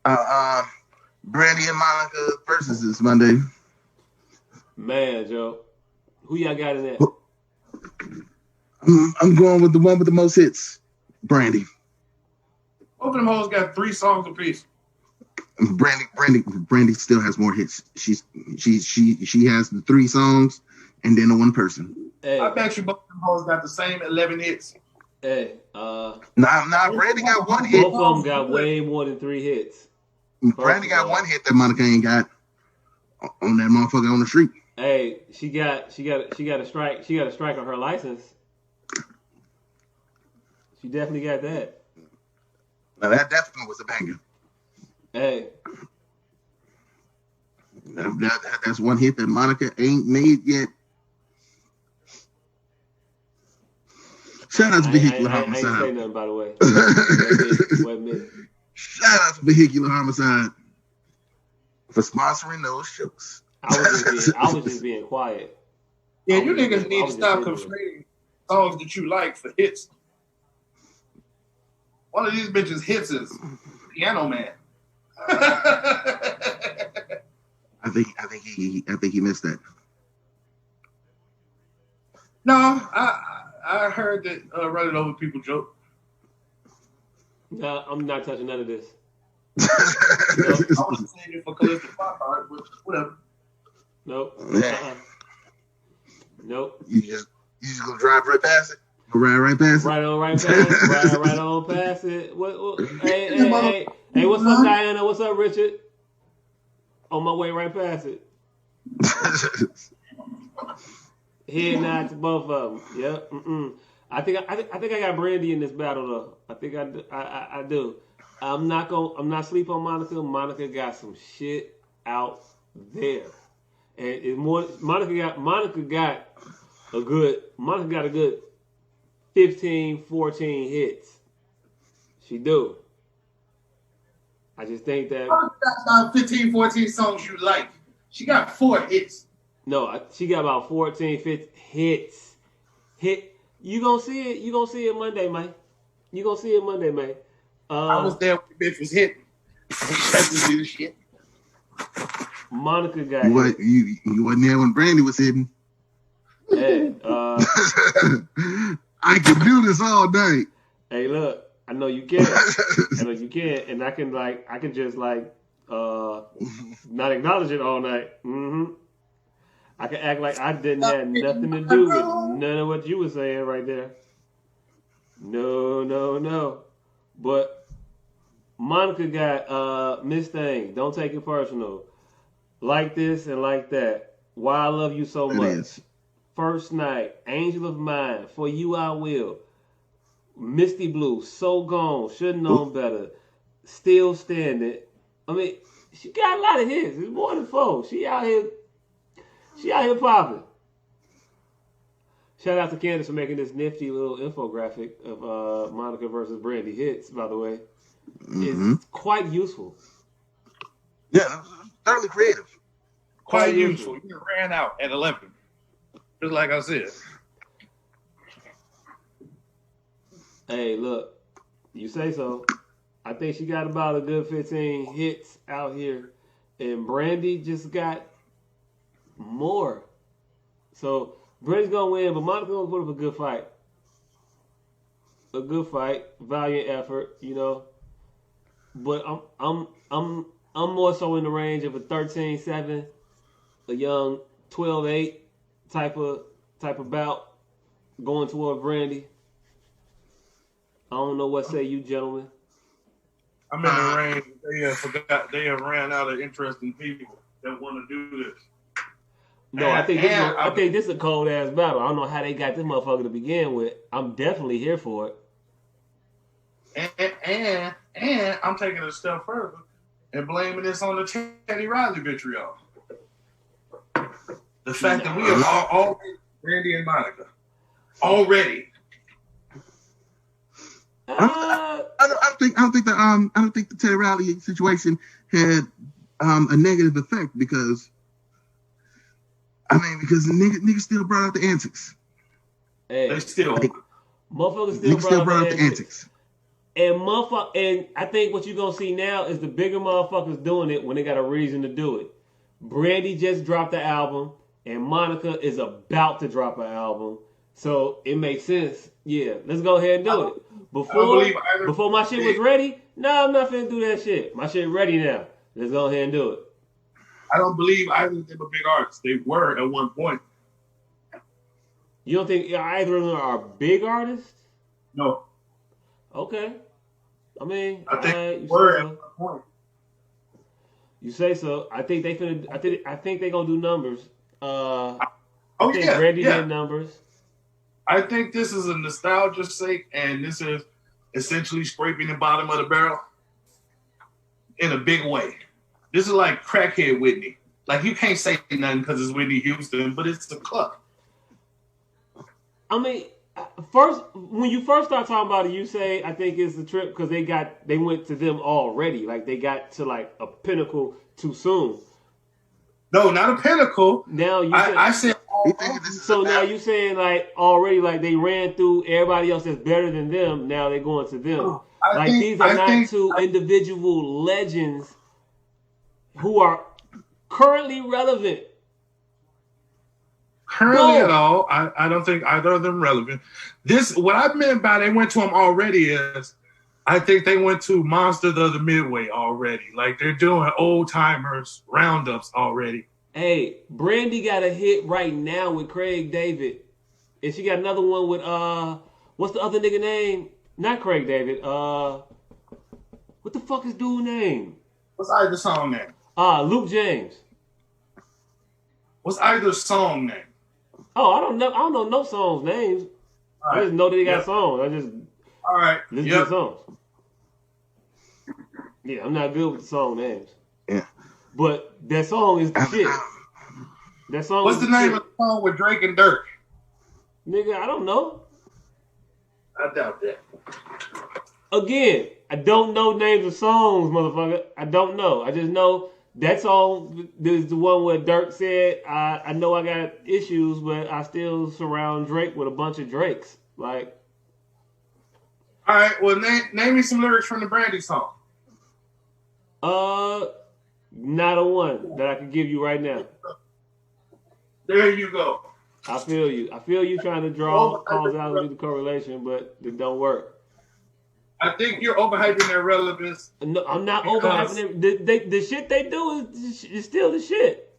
Uh, Brandy and Monica versus this Monday. Man, Joe, who y'all got in that? I'm going with the one with the most hits, Brandy. Both of them hoes got 3 songs apiece. Brandy still has more hits. She has the 3 songs and then the one person. Hey, I bet you both of them hoes got the same 11 hits. hey, Nah, Brandy got one hit. both of them got way more than 3 hits. Brandy got one hit that Monica ain't got on that motherfucker on the street. Hey, she got a strike. She got a strike on her license. She definitely got that. Now that definitely was a banger. Hey, That's one hit that Monica ain't made yet. Shout out to Vehicular I ain't say Homicide. nothing, by the way. Wait a minute. Shout out to Vehicular Homicide for sponsoring those shows. I was just being quiet. Yeah, you niggas need to stop conflating songs that you like for hits. One of these bitches hits is Piano Man. I think he missed that. No, I heard that Run It Over People joke. No, I'm not touching none of this. I was saying it for Calista Flockhart, but whatever. Nope. Nope. You just gonna drive right past it? Right past it? Right on past it. Hey, what's up, Diana? What's up, Richard? On my way right past it. Head nod to both of them. Yep. I think I got Brandy in this battle though. I think I do. I'm not sleep on Monica. Monica got some shit out there, and it's more. Monica got a good 15, 14 hits. She do. I just think that. Monica got about 15, 14 songs you like. She got 4 hits. No, she got about 14, 15 hits. You gonna see it. You gonna see it Monday, man. You gonna see it Monday, man. I was there when the bitch was hitting. That's the shit. Monica got you wasn't there when Brandy was hitting. Hey, I can do this all night. Hey, look, I know you can. And I can just not acknowledge it all night. I can act like I didn't have nothing to do with none of what you were saying right there. No. But Monica got Miss Thing. Don't take it personal. Like this and like that. Why I love you so much. First night. Angel of mine. For you I will. Misty Blue. So gone. Should've known better. Still standing. I mean, she got a lot of hits. It's more than 4. She out here popping. Shout out to Candace for making this nifty little infographic of Monica versus Brandy hits, by the way. It's quite useful. Yeah, thoroughly creative. Quite useful. You ran out at 11. Just like I said. Hey, look. You say so. I think she got about a good 15 hits out here. And Brandy just got more. So Brandy's gonna win, but Monica gonna put up a good fight. A good fight, valiant effort, you know. But I'm more so in the range of a 13-7, a young 12-8 type of bout going toward Brandy. I don't know what say you gentlemen. I'm in the range. They have ran out of interesting people that want to do this. No, I think this is a cold ass battle. I don't know how they got this motherfucker to begin with. I'm definitely here for it. And I'm taking it a step further and blaming this on the Teddy Riley vitriol. The fact that we are already Brandy and Monica. Already. I don't think the Teddy Riley situation had a negative effect because the niggas still brought out the antics. Hey, they still motherfuckers still brought out the antics. And I think what you're gonna see now is the bigger motherfuckers doing it when they got a reason to do it. Brandy just dropped the album, and Monica is about to drop an album, so it makes sense. Yeah, let's go ahead and do it. Before my shit was ready, no, I'm not finna do that shit. My shit ready now. Let's go ahead and do it. I don't believe either of them are big artists. They were at one point. You don't think either of them are big artists? No. Okay. I mean, I think they you were say at so. one point. You say so. I think they finna. I think they gonna do numbers. I think yeah, Brandy yeah. did numbers. I think this is a nostalgia's sake, and this is essentially scraping the bottom of the barrel in a big way. This is like crackhead Whitney. Like, you can't say nothing because it's Whitney Houston, but it's the club. I mean, when you first start talking about it, you say I think it's the trip because they went to them already. Like, they got to like a pinnacle too soon. No, not a pinnacle. Now I said. So now you saying like already like they ran through everybody else that's better than them. Now they're going to them. These are not two individual legends who are currently relevant. At all, I don't think either of them relevant. What I meant by they went to them already is, I think they went to Monsters of the Midway already. Like, they're doing old timers roundups already. Hey, Brandy got a hit right now with Craig David, and she got another one with what's the other nigga name? Not Craig David. What the fuck is dude name? What's either song name? Luke James. What's either song name? Oh, I don't know no songs names. I just know that they got songs. I just listen to the songs. Yeah, I'm not good with the song names. Yeah. But that song is the shit. That song. What's the name of the song with Drake and Dirk? Nigga, I don't know. I doubt that. Again, I don't know names of songs, motherfucker. I don't know. I just know that song is the one where Dirk said, I know I got issues, but I still surround Drake with a bunch of Drakes. Like. All right, well, name me some lyrics from the Brandy song. Not a one that I can give you right now. There you go. I feel you. I feel you trying to draw causality to correlation, but it don't work. I think you're overhyping their relevance. No, I'm not overhyping it. The shit they do is still the shit.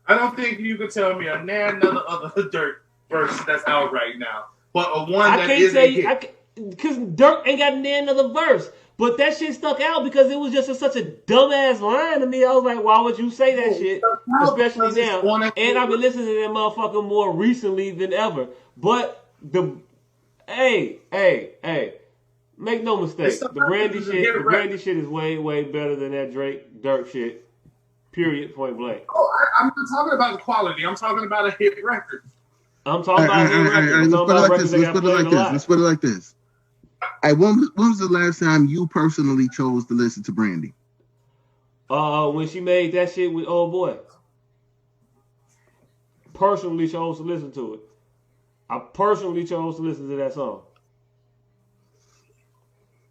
I don't think you could tell me another other Dirk verse that's out right now, but a one that is a hit. Because Dirk ain't got another verse. But that shit stuck out because it was just such a dumbass line to me. I was like, why would you say that shit? Especially now. And I've been listening to that motherfucker more recently than ever. But hey, make no mistake. The Brandy shit is way, way better than that Dirk shit. Period, point blank. Oh, I'm not talking about the quality. I'm talking about a hit record. I'm talking about hit records. Let's put it like this. When was the last time you personally chose to listen to Brandy? When she made that shit with Old Boy. Personally chose to listen to it. I personally chose to listen to that song.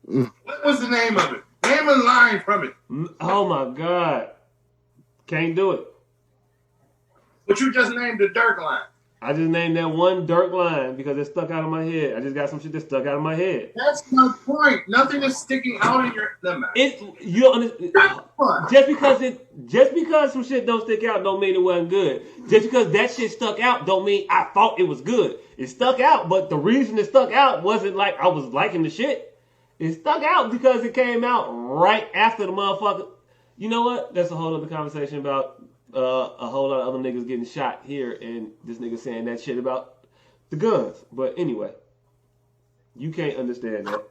What was the name of it? Name a line from it. Oh my God. Can't do it. But you just named the Dirk line. I just named that one Dirk line because it stuck out of my head. I just got some shit that stuck out of my head. That's my point. Nothing is sticking out in your Just because some shit don't stick out don't mean it wasn't good. Just because that shit stuck out don't mean I thought it was good. It stuck out, but the reason it stuck out wasn't like I was liking the shit. It stuck out because it came out right after the motherfucker. You know what? That's a whole other conversation about a whole lot of other niggas getting shot here and this nigga saying that shit about the guns. But anyway, you can't understand that.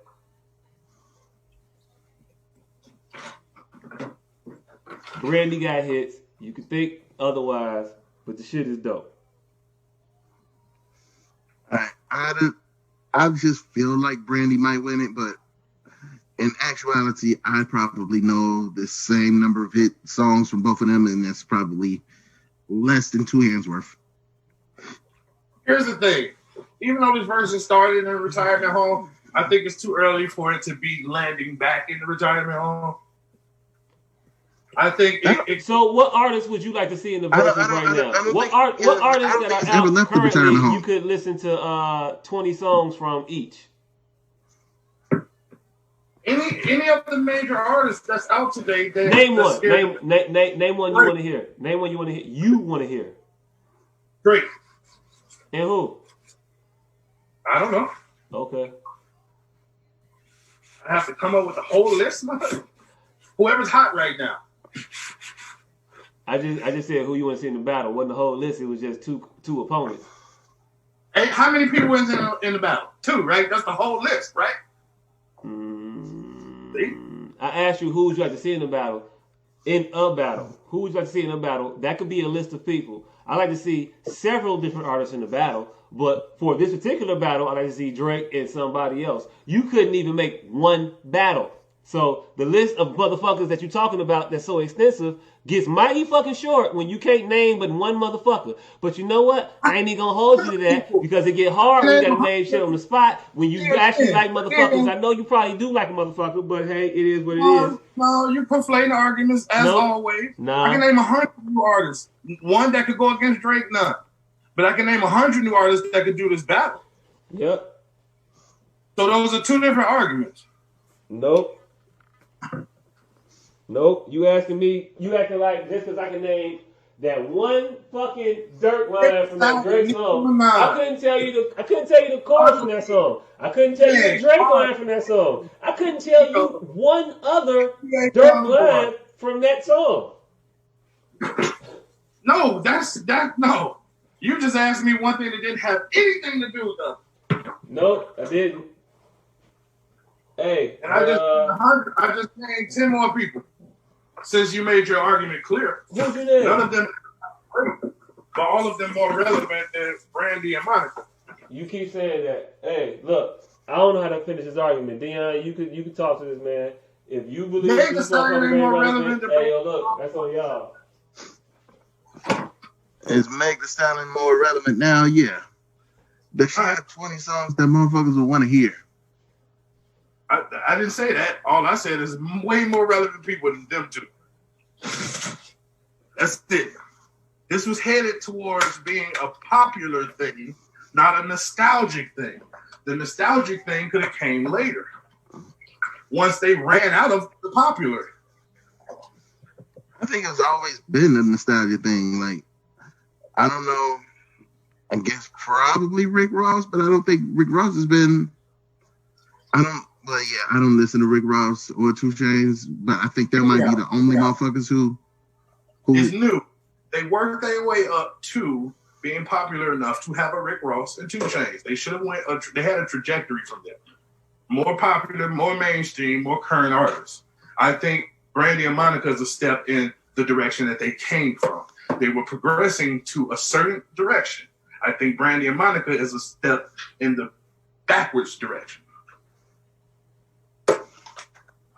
Brandy got hits. You could think otherwise, but the shit is dope. I just feel like Brandy might win it, but in actuality, I probably know the same number of hit songs from both of them, and that's probably less than two hands worth. Here's the thing. even though this version started in a retirement home, I think it's too early for it to be landing back in the retirement home. I think So what artists would you like to see in the verses right now? What artists that are out currently you could listen to 20 songs from each? Any of the major artists that's out today. Name one. Name one you want to hear. Name one you want to hear. You want to hear. Drake. And who? I don't know. Okay. I have to come up with a whole list. Whoever's hot right now. I just said who you want to see in the battle. Wasn't the whole list. It was just two opponents. Hey, how many people wins in the battle? 2, right? That's the whole list, right? I asked you who would you like to see in the battle. In a battle. Who would you like to see in a battle? That could be a list of people. I like to see several different artists in the battle, but for this particular battle, I like to see Drake and somebody else. You couldn't even make one battle. So the list of motherfuckers that you're talking about that's so extensive gets mighty fucking short when you can't name but one motherfucker. But you know what? I ain't even gonna hold you to that because it get hard when you gotta name shit on the spot. When you actually like motherfuckers, I know you probably do like a motherfucker, but hey, it is what it is. No, you're conflating arguments as always. Nah. I can name 100 new artists. One that could go against Drake, none. But I can name 100 new artists that could do this battle. Yep. So those are 2 different arguments. Nope. You acting like just because I can name that one fucking dirt line from that Drake song. I couldn't tell you the chorus from that song. I couldn't tell you the Drake line from that song. I couldn't tell you one other dirt line from that song. No, no. You just asked me one thing that didn't have anything to do with them. Nope, I didn't. Hey, and I just named 10 more people. Since you made your argument clear, who's your name? None of them, but all of them more relevant than Brandy and Monica. You keep saying that. Hey, look, I don't know how to finish this argument. Dion, you could talk to this man. If you believe this motherfucker ain't relevant, hey, yo, look, that's on y'all. Is Meg Thee Stallion more relevant now? Yeah. But she had 20 songs that motherfuckers will want to hear. I didn't say that. All I said is way more relevant people than them 2. That's it. This was headed towards being a popular thing, not a nostalgic thing. The nostalgic thing could have came later, once they ran out of the popular. I think it's always been a nostalgia thing. Like, I don't know. I guess probably Rick Ross, but I don't think Rick Ross has been. I don't listen to Rick Ross or 2 Chainz, but I think there might be the only motherfuckers who is new. They worked their way up to being popular enough to have a Rick Ross and 2 Chainz. They should have they had a trajectory from there. More popular, more mainstream, more current artists. I think Brandy and Monica is a step in the direction that they came from. They were progressing to a certain direction. I think Brandy and Monica is a step in the backwards direction.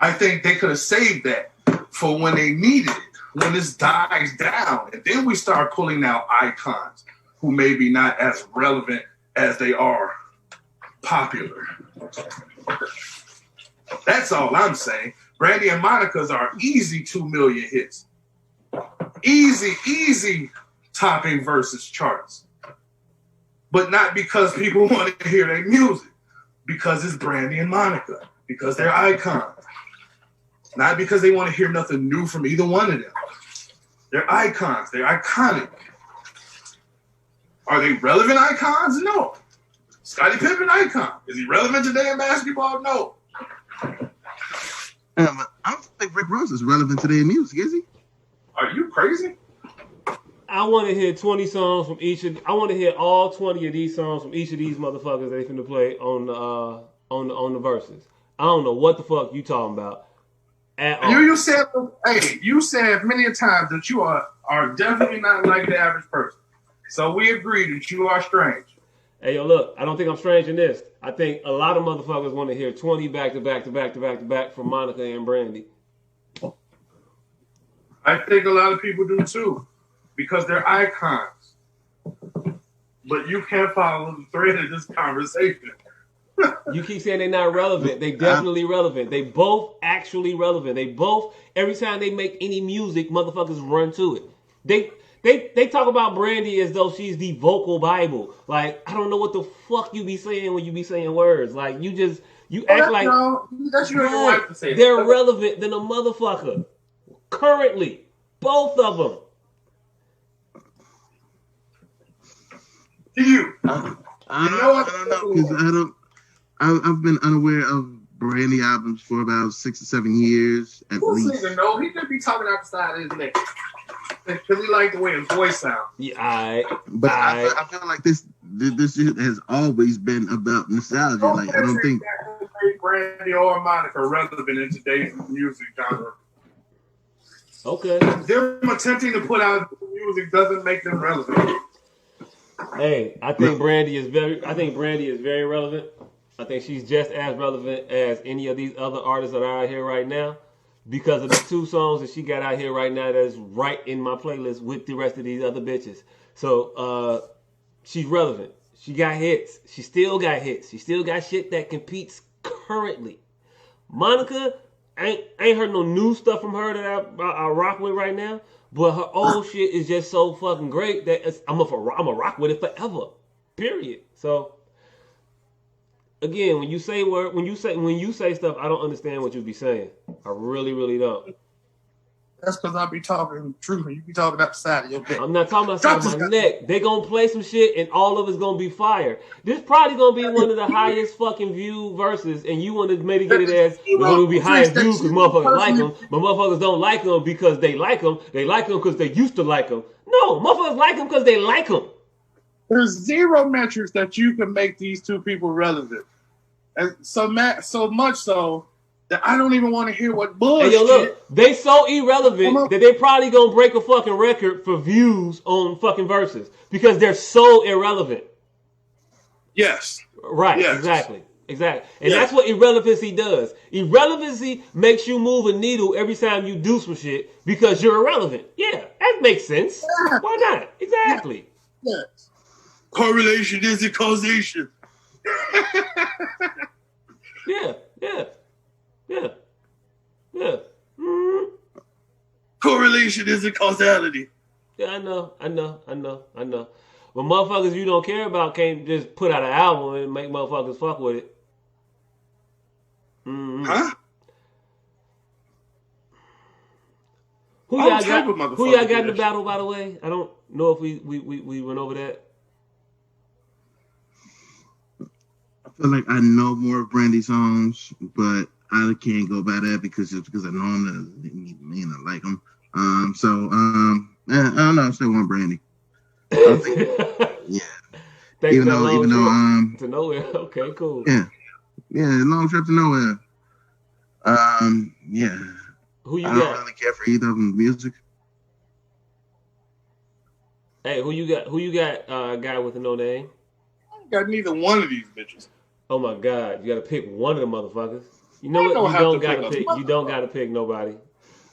I think they could have saved that for when they needed it, when this dies down. And then we start pulling out icons who may be not as relevant as they are popular. That's all I'm saying. Brandy and Monica's are easy 2 million hits. Easy topping Verzuz charts. But not because people want to hear their music. Because it's Brandy and Monica. Because they're icons. Not because they want to hear nothing new from either one of them. They're icons. They're iconic. Are they relevant icons? No. Scottie Pippen, icon. Is he relevant today in basketball? No. But I don't think Rick Ross is relevant today in music, is he? Are you crazy? I want to hear 20 songs from each of. I want to hear all 20 of these songs from each of these motherfuckers they finna play on the Verzuz. I don't know what the fuck you talking about. You said many a times that you are definitely not like the average person. So we agree that you are strange. Hey, yo, look, I don't think I'm strange in this. I think a lot of motherfuckers want to hear 20 back to back from Monica and Brandy. I think a lot of people do too, because they're icons. but you can't follow the thread of this conversation. You keep saying they're not relevant. They definitely relevant. They both actually relevant. They both, every time they make any music, motherfuckers run to it. They talk about Brandy as though she's the vocal Bible. Like, I don't know what the fuck you be saying when you be saying words. Like, you act like that's your wife to say they're relevant than a motherfucker. Currently, both of them. To you. I don't know because I've been unaware of Brandy albums for about 6 or 7 years at least. No, he could be talking outside his neck because he liked the way his voice sounds. Yeah, I feel like this shit has always been about nostalgia. Like I don't think Brandy or Monica relevant in today's music genre. Okay. Them attempting to put out music doesn't make them relevant. Hey, I think Brandy is very relevant. I think she's just as relevant as any of these other artists that are out here right now because of the 2 songs that she got out here right now that's right in my playlist with the rest of these other bitches. So she's relevant. She got hits. She still got hits. She still got shit that competes currently. Monica, I ain't heard no new stuff from her that I rock with right now. But her old shit is just so fucking great that I'm a rock with it forever. Period. So again, when you say stuff, I don't understand what you be saying. I really, really don't. That's because I be talking truth and you be talking outside of your neck. I'm not talking outside of my neck. They gonna play some shit and all of it's gonna be fire. This probably gonna be one of the highest fucking view verses, and you want to maybe get it as it's gonna be highest views because motherfuckers like them, but motherfuckers don't like them because they like them. They like them because they used to like them. No, motherfuckers like them because they like them. There's 0 metrics that you can make these 2 people relevant, and so much so that I don't even want to hear what bullshit. Hey, yo, look, they so irrelevant that they probably gonna break a fucking record for views on fucking verses because they're so irrelevant. Yes. Right. Yes. Exactly. And that's what irrelevancy does. Irrelevancy makes you move a needle every time you do some shit because you're irrelevant. Yeah, that makes sense. Yeah. Why not? Exactly. Yes. Correlation isn't causation. Yeah. Mm-hmm. Correlation isn't causality. Yeah, I know. But motherfuckers you don't care about can't just put out an album and make motherfuckers fuck with it. Mm-hmm. Huh? Who y'all got in the battle, by the way? I don't know if we went over that. I feel like I know more of Brandy songs, but I can't go by that because I know them and I like them. I don't know. I still want Brandy. I think, yeah. Even though to nowhere. Okay, cool. Yeah, long trip to nowhere. Yeah. Who you got? I don't really care for either of them music. Hey, who you got? Guy with no name. I ain't got neither one of these bitches. Oh my God! You got to pick one of the motherfuckers. You know what? You don't got to pick. You don't got to pick nobody.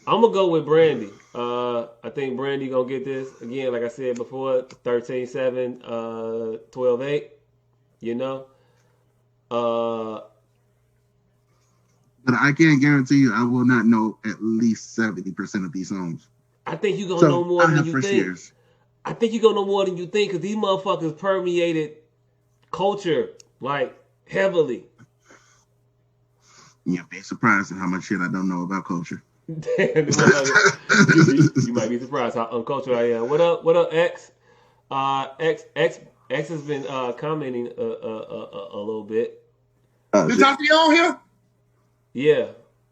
I'm gonna go with Brandy. I think Brandy gonna get this again. Like I said before, 13-7, 12-8. You know. But I can't guarantee you I will not know at least 70% of these songs. I think you're gonna know more than you think. Years. I think you're gonna know more than you think because these motherfuckers permeated culture like heavily. You'd be surprised at how much shit I don't know about culture. You might be surprised how uncultured I am. What up, X? X has been commenting a little bit. Is Tati on here? Yeah.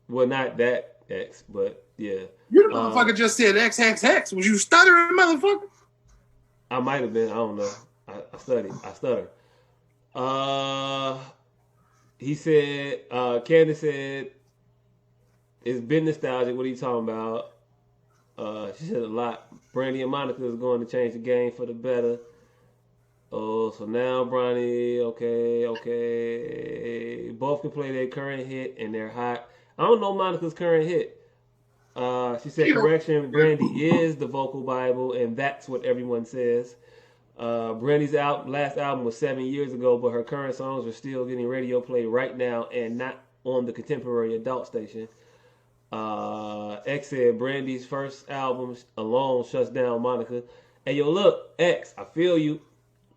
Well, not that X, but yeah. You the motherfucker just said XXX. Was you stuttering, motherfucker? I might have been. I don't know. I stutter. He said, Candace said, it's been nostalgic. What are you talking about? She said a lot. Brandy and Monica is going to change the game for the better. Oh, so now Brandy, okay. Both can play their current hit and they're hot. I don't know Monica's current hit. She said, correction, Brandy is the vocal Bible, and that's what everyone says. Brandy's last album was 7 years ago, but her current songs are still getting radio play right now and not on the contemporary adult station. X said Brandy's first album alone shuts down Monica. Hey, yo, look, X, I feel you,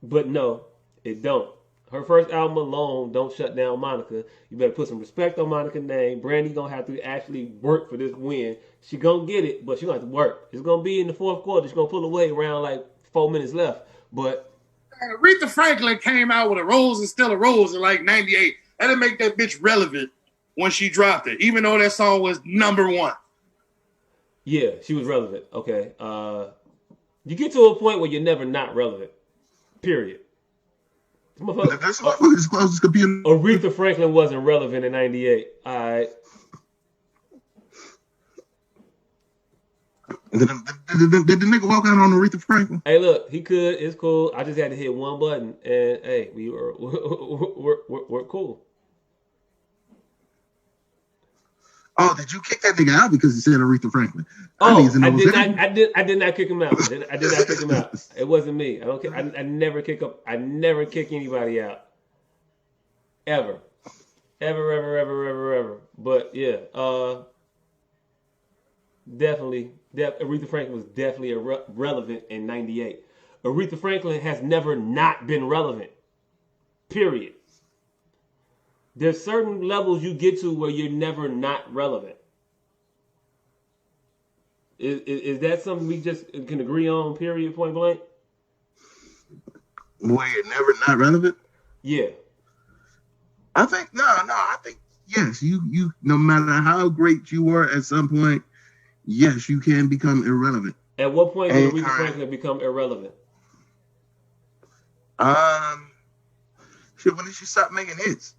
but no, it don't. Her first album alone don't shut down Monica. You better put some respect on Monica's name. Brandy gonna have to actually work for this win. She gonna get it, but she gonna have to work. It's gonna be in the fourth quarter. She's gonna pull away around like 4 minutes left. But Aretha Franklin came out with A Rose is Still a Rose in like 98. That didn't make that bitch relevant when she dropped it, even though that song was number one. Yeah, she was relevant. Okay. You get to a point where you're never not relevant. Period. Aretha Franklin wasn't relevant in 98. All right. Did the nigga walk out on Aretha Franklin? Hey, look, he could. It's cool. I just had to hit one button, and hey, we're cool. Oh, did you kick that nigga out because he said Aretha Franklin? I did not kick him out. I did not kick him out. It wasn't me. I never kick anybody out. Ever. But yeah, definitely. Aretha Franklin was definitely relevant in 98. Aretha Franklin has never not been relevant. Period. There's certain levels you get to where you're never not relevant. Is that something we just can agree on, period, point blank? Where you're never not relevant? Yeah. I think, I think, yes, you no matter how great you were at some point, yes, you can become irrelevant. At what point did Aretha Franklin become irrelevant? Shit, when did she stop making hits?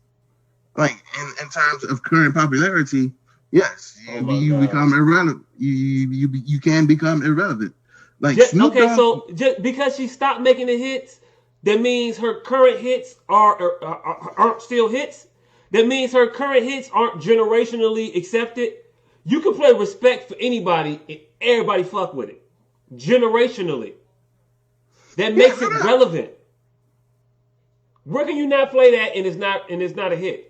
Like in terms of current popularity, yes, you become irrelevant. You can become irrelevant. Like so just because she stopped making the hits, that means her current hits aren't still hits. That means her current hits aren't generationally accepted. You can play Respect for anybody, and everybody fuck with it. Generationally, that makes it relevant. Where can you not play that and it's not a hit?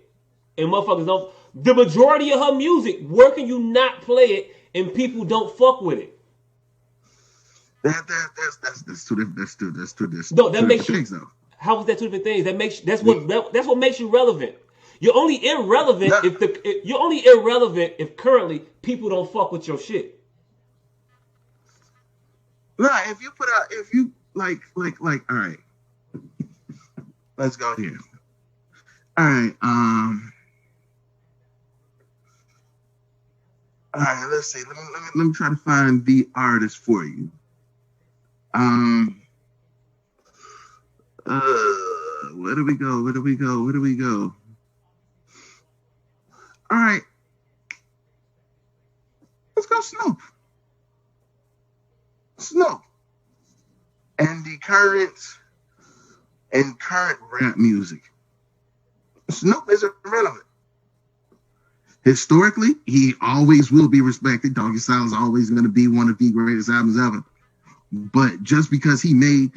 And motherfuckers don't. The majority of her music, where can you not play it and people don't fuck with it? That's two different. That's two no, that makes you. Things, though. How is that two different things? That's what makes you relevant. You're only irrelevant if currently people don't fuck with your shit. Nah, if you like, all right, let's go here. All right, let's see. Let me try to find the artist for you. Where do we go? All right. Let's go Snoop. And the current rap music. Snoop is irrelevant. Historically, he always will be respected. Doggy Style is always going to be one of the greatest albums ever. But just because he made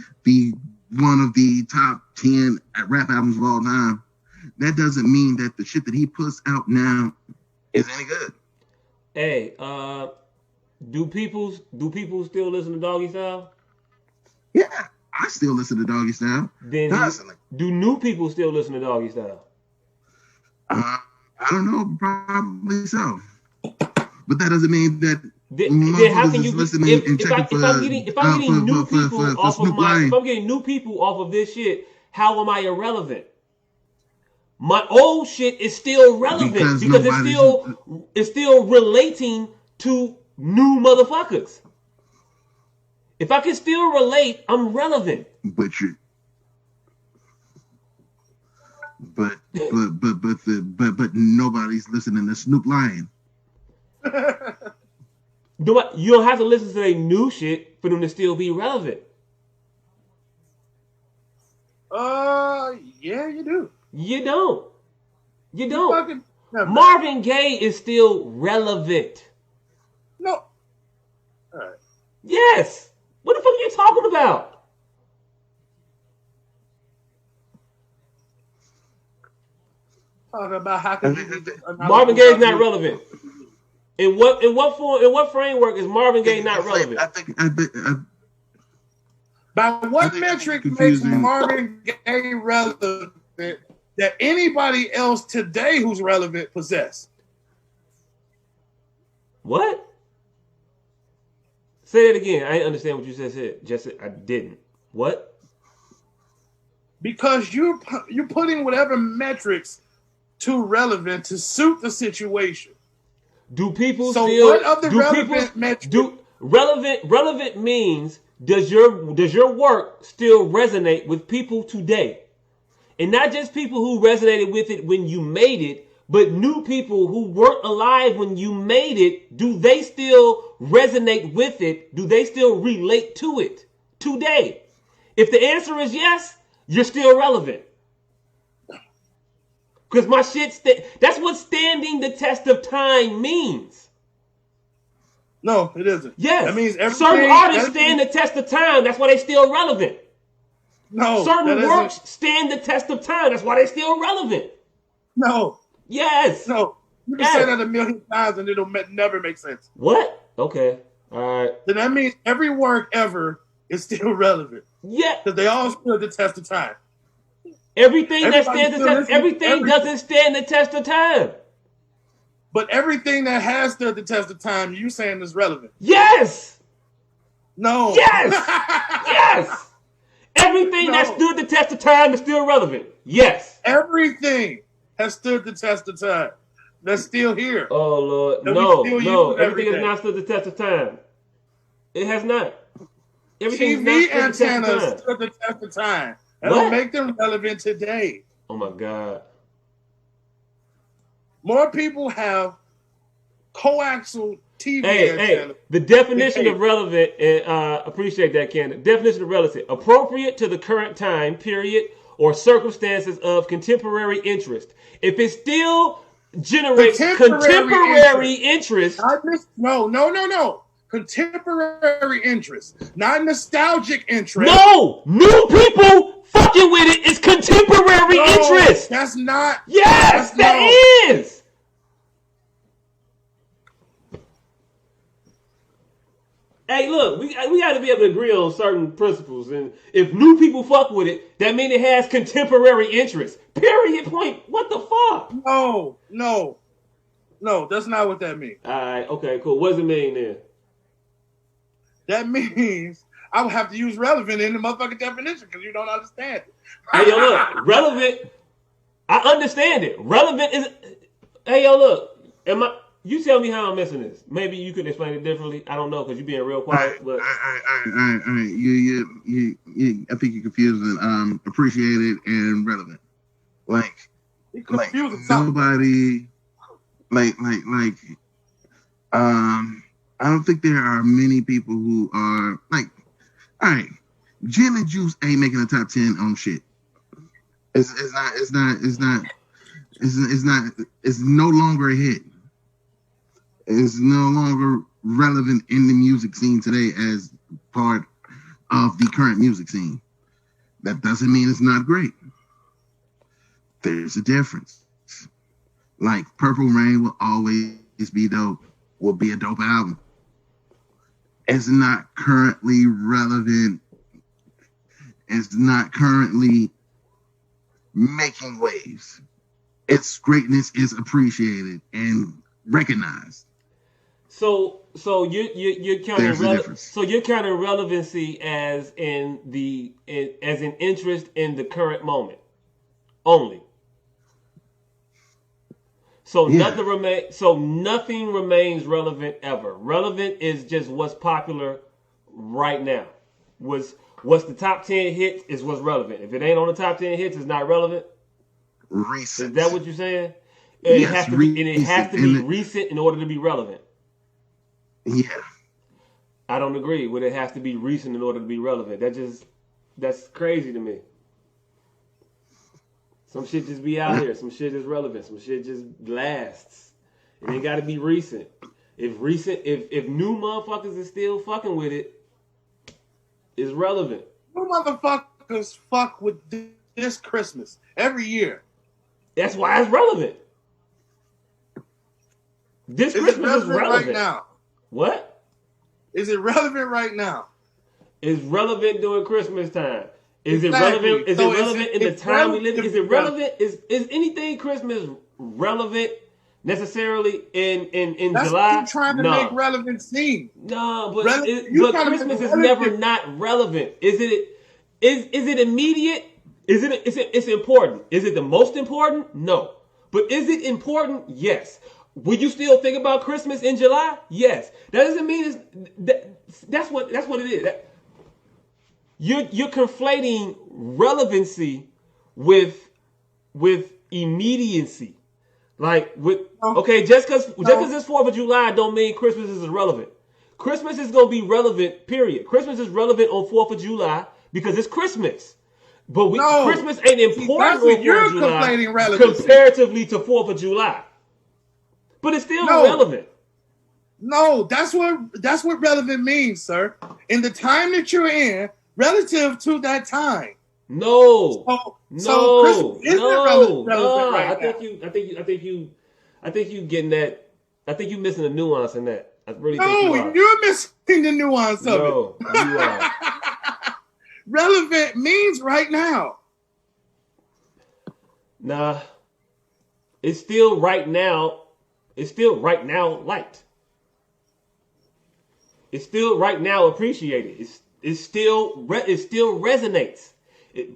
one of the top 10 rap albums of all time, that doesn't mean that the shit that he puts out now is any good. Hey, do people still listen to Doggy Style? Yeah, I still listen to Doggy Style constantly. Do new people still listen to Doggy Style? I don't know, probably so. But that doesn't mean that then how can you if I'm getting new people off of this shit, how am I irrelevant? My old shit is still relevant because it's still relating to new motherfuckers. If I can still relate, I'm relevant. But nobody's listening to Snoop Lion. You don't have to listen to their new shit for them to still be relevant. Yeah, you do. You don't. Marvin Gaye is still relevant. No. All right. Yes. What the fuck are you talking about? Talking about how could you be Marvin Gaye's not relevant. In what form? In what framework is Marvin Gaye not relevant? By what metric makes Marvin Gaye relevant that anybody else today who's relevant possess? What? Say it again. I didn't understand what you just said. Just I didn't. What? Because you're putting whatever metrics to relevant to suit the situation. Do people so still? What of the relevant metrics? Relevant means does your work still resonate with people today, and not just people who resonated with it when you made it, but new people who weren't alive when you made it. Do they still resonate with it? Do they still relate to it today? If the answer is yes, you're still relevant. Because my shit, that's what standing the test of time means. No, it isn't. Yes. That means certain artists stand the test of time. That's why they still relevant. No. Certain works stand the test of time. That's why they still relevant. No. Yes. No. You can say that a million times and it'll never make sense. What? Okay. All right. Then that means every work ever is still relevant. Yeah. Because they all stood the test of time. Everything that stands the test, everything doesn't stand the test of time. But everything that has stood the test of time, you saying is relevant. Yes. No. Yes. Yes. Everything that stood the test of time is still relevant. Yes. Everything has stood the test of time. That's still here. Oh Lord, no. Everything has not stood the test of time. It has not. Everything TV antennas stood the test of time. That'll make them relevant today. Oh my God. More people have coaxial TV antennas. Hey, the definition of relevant, appreciate that, Ken. Definition of relevant, appropriate to the current time, period, or circumstances of contemporary interest. If it still generates contemporary interest. No. Contemporary interest, not nostalgic interest. No, new people fucking with it is contemporary interest. That's not. Yes, that is. Hey, look, we got to be able to agree on certain principles, and if new people fuck with it, that means it has contemporary interest. Period. Point. What the fuck? No, that's not what that means. All right, okay, cool. What does it mean then? That means I would have to use relevant in the motherfucking definition because you don't understand it. Hey, yo, look, relevant. I understand it. Relevant is. Hey, yo, look. You tell me how I'm missing this. Maybe you could explain it differently. I don't know because you're being real quiet. But I think you're confusing appreciated and relevant. Nobody. I don't think there are many people who are all right, gin and juice ain't making a top 10 on shit. It's no longer a hit. It's no longer relevant in the music scene today as part of the current music scene. That doesn't mean it's not great. There's a difference. Like Purple Rain will always be dope, will be a dope album. It's not currently relevant. It's not currently making waves. Its greatness is appreciated and recognized. So you're counting relevancy as an interest in the current moment only. So nothing remains relevant ever. Relevant is just what's popular right now. What's the top 10 hits is what's relevant. If it ain't on the top 10 hits, it's not relevant. Recent. Is that what you're saying? It has to be recent in order to be relevant. Yeah. I don't agree with it has to be recent in order to be relevant. That's crazy to me. Some shit just be out here. Some shit is relevant. Some shit just lasts. It ain't got to be recent. If new motherfuckers is still fucking with it, it's relevant. New motherfuckers fuck with this Christmas every year. That's why it's relevant. This Is Christmas it is relevant right now? What? Is it relevant right now? It's relevant during Christmas time. Is Exactly. it relevant? Is So it relevant in the time we live? Is it relevant? Is anything Christmas relevant necessarily in That's July? what you're trying to make relevant seem. No, but You're but trying to make Christmas is relevant. never not relevant. Is it immediate? It's important? Is it the most important? No. But is it important? Yes. Will you still think about Christmas in July? Yes. That doesn't mean that's what it is. You're conflating relevancy with immediacy. Like okay, just because it's 4th of July don't mean Christmas is irrelevant. Christmas is gonna be relevant. Period. Christmas is relevant on 4th of July because it's Christmas. But Christmas ain't important on 4th of July comparatively to 4th of July. But it's still relevant. No, that's what relevant means, sir. In the time that you're in, relative to that time. No. So Christmas isn't relevant right I think you getting that. I think you missing a nuance in that. I really think you are. You're missing the nuance of it. No, you are. Relevant means right now. Nah. It's still right now. It's still right now liked. It's still right now appreciated. It still resonates.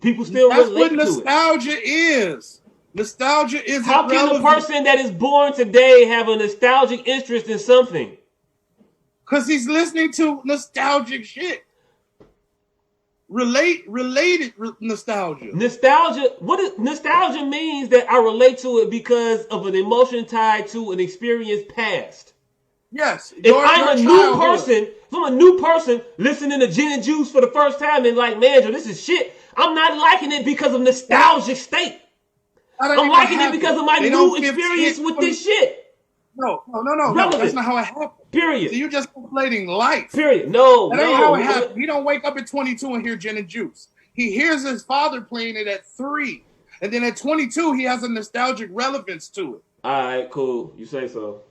People still relate to it. That's what nostalgia is. Nostalgia is how can relevant. A person that is born today have a nostalgic interest in something? Because he's listening to nostalgic shit. Related nostalgia. Nostalgia means that I relate to it because of an emotion tied to an experience past. Yes. If I'm a new person listening to Gin and Juice for the first time and like, man, this is shit. I'm not liking it because of nostalgic state. I'm liking it because of my new experience with this shit. No. That's not how it happened. Period. So you're just conflating life. Period. No. That ain't how it happened. He don't wake up at 22 and hear Gin and Juice. He hears his father playing it at 3. And then at 22, he has a nostalgic relevance to it. All right, cool. You say so.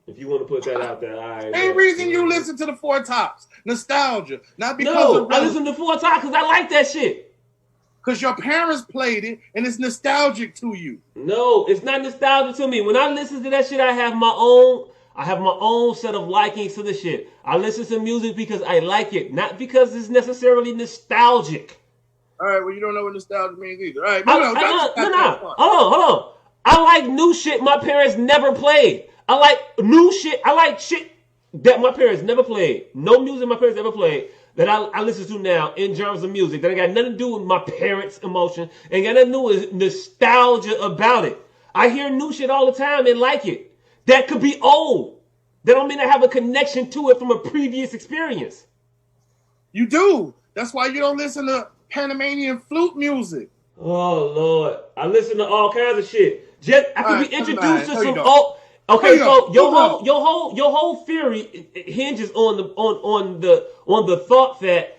If you want to put that out there, all right. Same reason you listen to the Four Tops. Nostalgia. Not because of relevance. I listen to Four Tops because I like that shit. Because your parents played it and it's nostalgic to you. No, it's not nostalgic to me. When I listen to that shit, I have my own set of likings to the shit. I listen to music because I like it, not because it's necessarily nostalgic. All right, well, you don't know what nostalgia means either. All right, no. Hold on. I like new shit my parents never played. I like new shit. I like shit that my parents never played. No music my parents ever played that I listen to now in terms of music that ain't got nothing to do with my parents' emotion. Ain't got nothing to do with nostalgia about it. I hear new shit all the time and like it. That could be old. That don't mean I have a connection to it from a previous experience. You do. That's why you don't listen to Panamanian flute music. Oh Lord, I listen to all kinds of shit. I could be introduced to some old. Okay, so your whole theory hinges on the thought that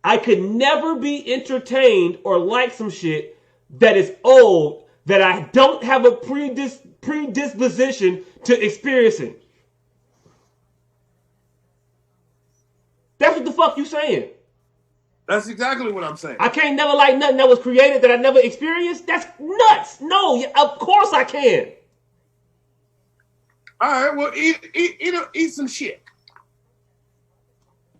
I could never be entertained or like some shit that is old that I don't have a predisposition to experiencing. That's what the fuck you saying. That's exactly what I'm saying. I can't never like nothing that was created that I never experienced. That's nuts. No, of course I can. All right, well, eat some shit.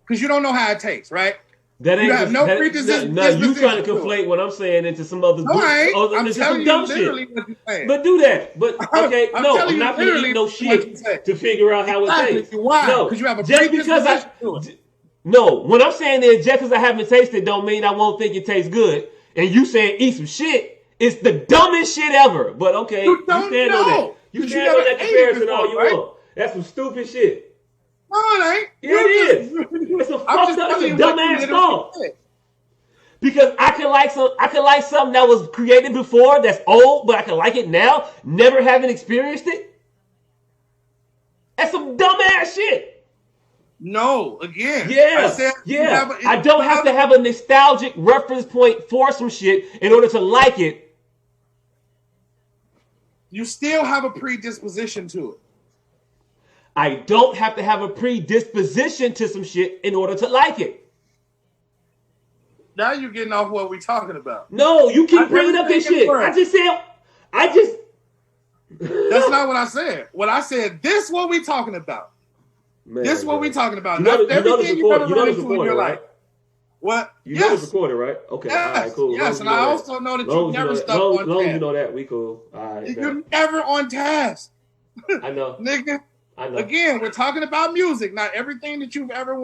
Because you don't know how it tastes, right? That ain't you have no predisposition. No, you trying to conflate what I'm saying into some other I'm telling you literally shit. what you're saying. But do that. But okay, I'm not going to eat no shit to figure out how it tastes. Why? No, because you have a just because No, what I'm saying is just because I haven't tasted don't mean I won't think it tastes good. And you saying eat some shit, it's the dumbest shit ever. But okay, you stand on that. You stand on that comparison all you want. That's some stupid shit. No, it ain't. Yeah, it is. It's a fucked up, it's a dumbass thought. Because I can like something that was created before that's old, but I can like it now, never having experienced it. That's some dumbass shit. No, again. Yeah. I don't have to have a nostalgic reference point for some shit in order to like it. You still have a predisposition to it. I don't have to have a predisposition to some shit in order to like it. Now you're getting off what we're talking about. No, you keep bringing up this shit. I just said. That's not what I said. What I said, this what we talking about. Man, this what we talking about. You know, not everything you're going to run into in your right? life. What? You know it's recorded, right? Okay, yes. all right, cool. Yes, and I also know that you never stuck on task. Long as you know that, we cool. All right, you're never on task. I know. Nigga. I know. Again, we're talking about music, not everything that you've ever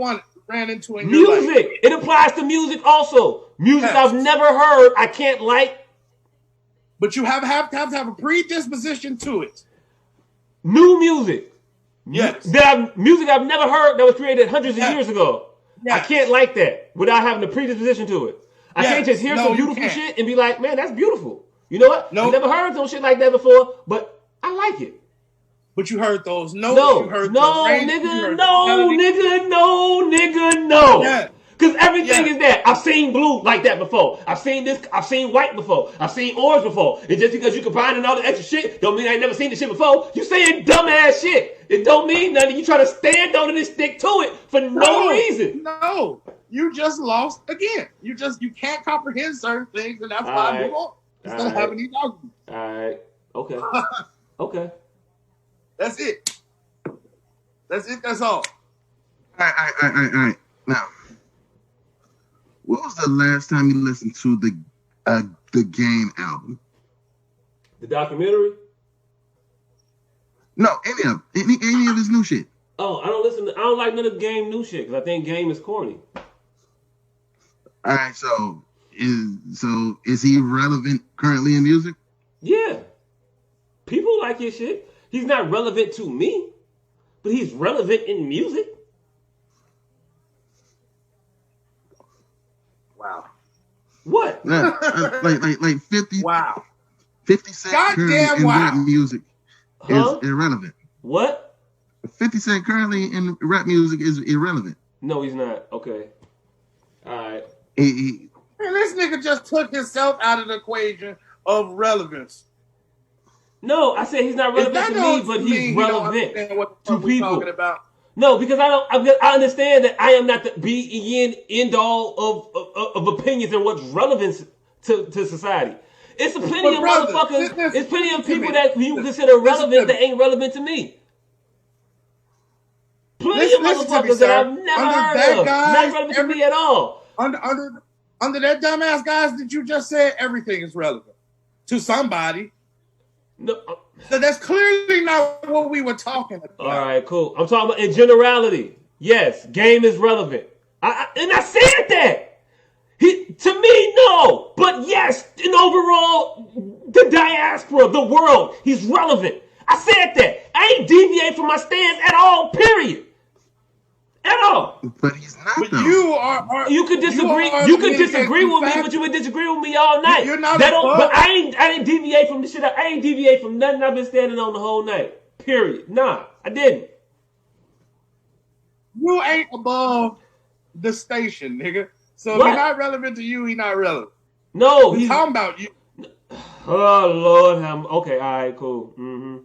ran into in your life. Music. It applies to music also. Music I've never heard, I can't like. But you have to have a predisposition to it. New music. Yes. Music I've never heard that was created hundreds of years ago. Yes. I can't like that without having a predisposition to it. I can't just hear some beautiful shit and be like, man, that's beautiful. You know what? I've never heard some shit like that before, but I like it. But you heard those notes. No, nigga. Yeah. Because everything is that. I've seen blue like that before. I've seen this. I've seen white before. I've seen orange before. And just because you combine all the extra shit, don't mean I ain't never seen the shit before. You saying dumbass shit. It don't mean nothing. You try to stand on it and stick to it for no reason. No, you just lost again. You can't comprehend certain things, and that's why I move on. Instead of having these arguments. All right. Okay. Okay. That's it. That's all. All right. Now, what was the last time you listened to the Game album? The documentary? No, any of his new shit. Oh, I don't like none of Game new shit because I think Game is corny. All right, so is he relevant currently in music? Yeah, people like his shit. He's not relevant to me, but he's relevant in music. Wow. What? Yeah, like 50. Wow. 50 Cent currently in rap music is irrelevant. What? 50 Cent currently in rap music is irrelevant. No, he's not. Okay. All right. Man, this nigga just took himself out of the equation of relevance. No, I said he's not relevant to me, but he's relevant to people. No, because I understand that I am not the be end all of opinions and what's relevant to society. It's plenty of motherfuckers. It's plenty of people that you consider relevant that ain't relevant to me. Plenty of motherfuckers that I've never heard of, not relevant to me at all. Under that dumbass guys that you just said, everything is relevant to somebody. No, so that's clearly not what we were talking about. All right, cool. I'm talking about in generality. Yes, Game is relevant. I said that. To me, no. But yes, in overall, the diaspora, the world, he's relevant. I said that. I ain't deviate from my stance at all, period. At all. But he's not, but though. You could disagree. You could disagree with me, but you would disagree with me all night. You're not but I didn't deviate from the shit. I ain't deviate from nothing I've been standing on the whole night. Period. Nah, I didn't. You ain't above the station, nigga. So if he's not relevant to you, he's not relevant. No, he's talking about you. Oh Lord, okay, all right, cool. Mm-hmm.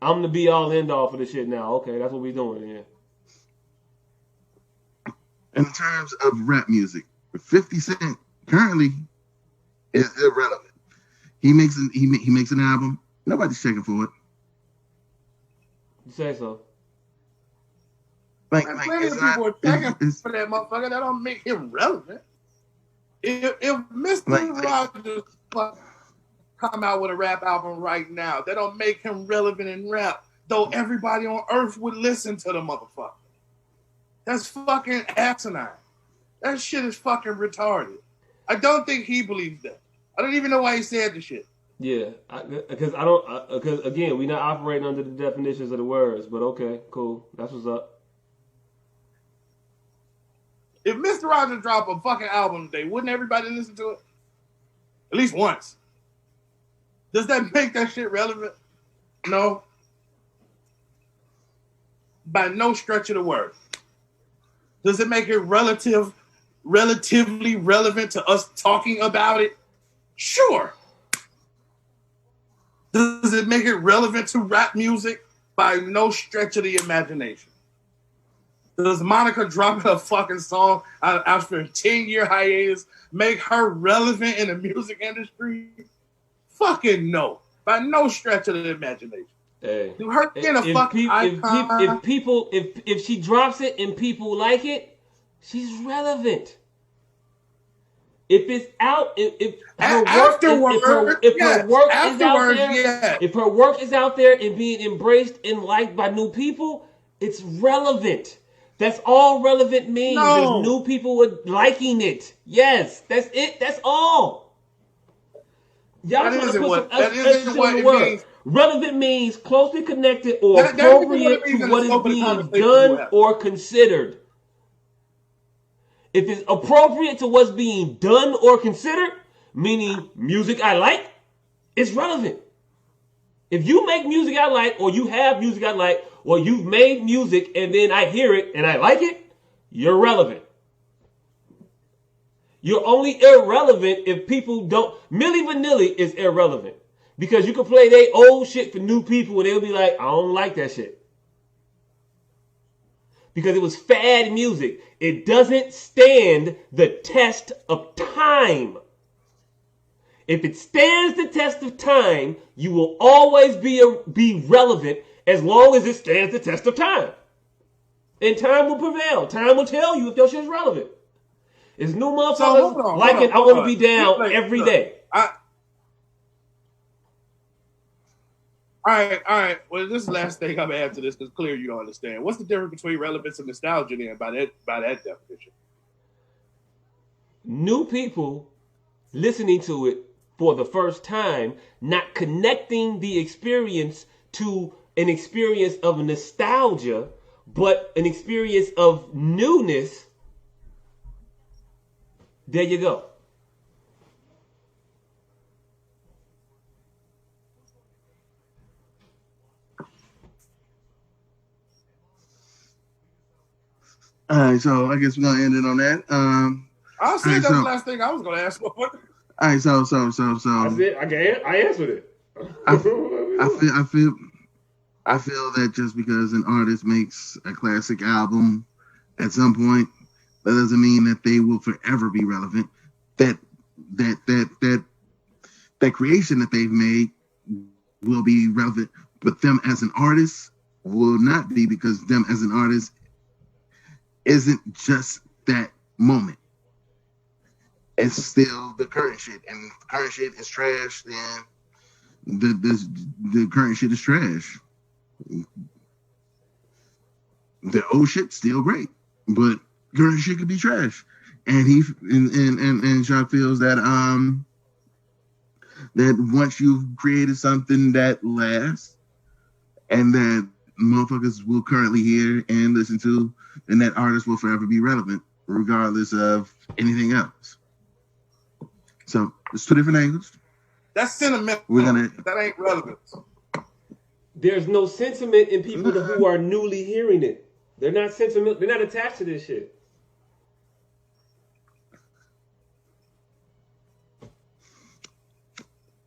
I'm the be all end all for this shit now. Okay, that's what we doing here. In terms of rap music, 50 Cent currently is irrelevant. He makes an album. Nobody's checking for it. You say so? Plenty of people are checking for that motherfucker. That don't make him relevant. If Mr. Rogers come out with a rap album right now, that don't make him relevant in rap. Though everybody on earth would listen to the motherfucker. That's fucking asinine. That shit is fucking retarded. I don't think he believes that. I don't even know why he said the shit. Yeah, because again, we're not operating under the definitions of the words. But okay, cool. That's what's up. If Mr. Rogers dropped a fucking album today, wouldn't everybody listen to it? At least once. Does that make that shit relevant? No. By no stretch of the word. Does it make it relatively relevant to us talking about it? Sure. Does it make it relevant to rap music? By no stretch of the imagination. Does Monica dropping a fucking song after a 10-year hiatus make her relevant in the music industry? Fucking no. By no stretch of the imagination. Hey, Do her being a fucking icon. If she drops it and people like it, she's relevant. If it's out, if her work is out there and being embraced and liked by new people, it's relevant. That's all relevant means. No. There's new people liking it. Yes, that's it. That's all. Y'all trying to put some emphasis on the word. Relevant means closely connected or appropriate to what is being done or considered. If it's appropriate to what's being done or considered, meaning music I like, it's relevant. If you make music I like, or you have music I like, or you've made music and then I hear it and I like it, you're relevant. You're only irrelevant if people don't. Milli Vanilli is irrelevant because you can play their old shit for new people and they'll be like, I don't like that shit. Because it was fad music. It doesn't stand the test of time. If it stands the test of time, you will always be relevant as long as it stands the test of time. And time will prevail. Time will tell you if your shit's relevant. It's new motherfuckers liking I Want to Be Down every day. All right. Well, this is the last thing I'm gonna add to this because clearly you don't understand. What's the difference between relevance and nostalgia then by that definition? New people listening to it for the first time, not connecting the experience to an experience of nostalgia, but an experience of newness. There you go. All right, so I guess we're gonna end it on that. I'll say that's the last thing I was gonna ask for. All right, so I answered it. I feel that just because an artist makes a classic album at some point, that doesn't mean that they will forever be relevant. That creation that they've made will be relevant, but them as an artist will not be, because them as an artist isn't just that moment. It's still the current shit, and the current shit is trash. Then the current shit is trash. The old shit's still great, but current shit could be trash. And Jacques feels that that once you've created something that lasts and that motherfuckers will currently hear and listen to, then that artist will forever be relevant, regardless of anything else. So there's two different angles. That's sentimental. That ain't relevant. There's no sentiment in people who are newly hearing it. They're not sentimental. They're not attached to this shit.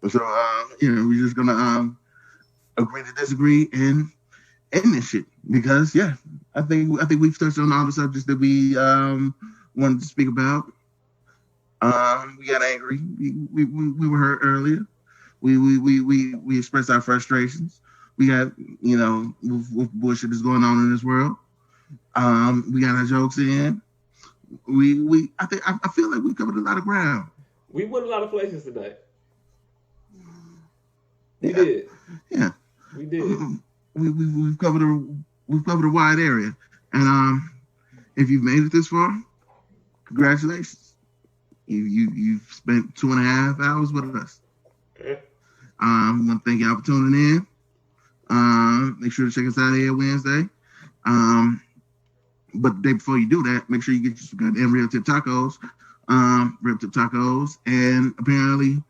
So we're just gonna agree to disagree and end this shit, because I think we've touched on all the subjects that we wanted to speak about. We got angry. We were hurt earlier. We expressed our frustrations. We got with bullshit that's going on in this world. We got our jokes in. I feel like we covered a lot of ground. We went a lot of places tonight. We did. Yeah. We did. We've covered a wide area, and if you've made it this far, congratulations. You've spent 2.5 hours with us. Okay. I want to thank y'all for tuning in. Make sure to check us out here Wednesday. But the day before you do that, make sure you get your goddamn Real Tip Tacos. Real Tip Tacos, and apparently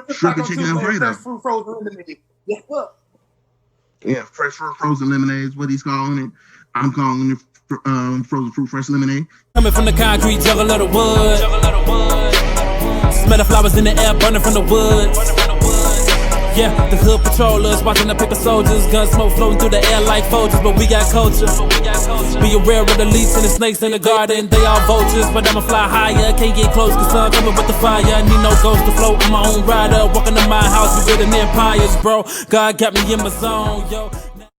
shredded chicken Alfredo. Fruit frozen lemonade. Yeah, fresh fruit frozen lemonade is what he's calling it. I'm calling it frozen fruit fresh lemonade. Coming from the concrete, juggle of the wood. Smell the flowers in the air, burning from the woods. Yeah, the hood patrollers watching the paper soldiers, gun smoke floating through the air like vultures, but we got culture. Be aware of the leech and the snakes in the garden, they all vultures, but I'ma fly higher. Can't get close cause sun coming with the fire. Need no ghost to float on my own rider. Walking to my house, we building empires, bro. God got me in my zone, yo.